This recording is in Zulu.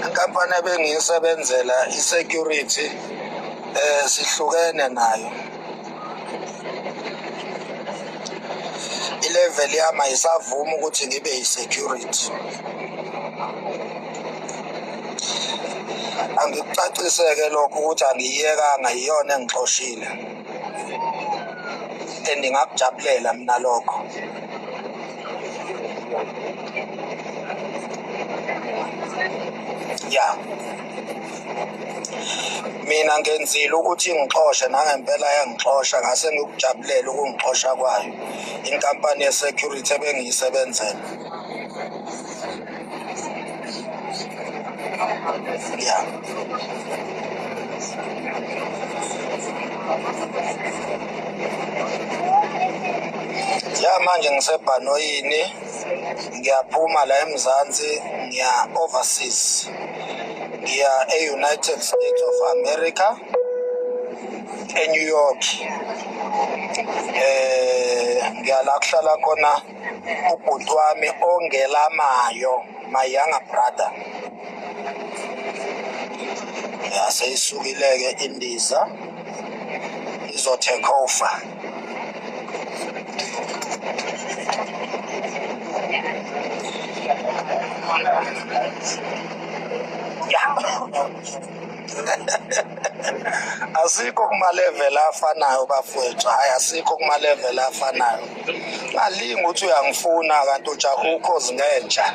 Inkampani ebengiyisebenzela i-security sihlukene nayo. I-level yami ayisavumi ukuthi ngibe yi-security. Angikucacise-ke lokho ukuthi angiyiyekanga, yiyona engixoshile and ngakujabulela mina lokho. Ya, mina ngenzile ukuthi ingixoshe, nangempela yangixosha, ngase ngikujabulela ukungixosha kwayo inkampani ye-security ebengiyisebenzela. Ya, ya manje ngisebhanoyini, ngiyaphuma la eMzansi ngiya overseas, ngiya e-United States of America, e-New York. Ngiyala kuhlala khona ubhuti wami ongelamayo, my younger brother. Ya, seyisukile-ke indiza izotake over. Ya, asikho kuma-level afanayo bafowethu, hhayi asikho kuma-level afanayo. Ngalinga ukuthi uyangifuna kanti ujaha ukhozi ngenja.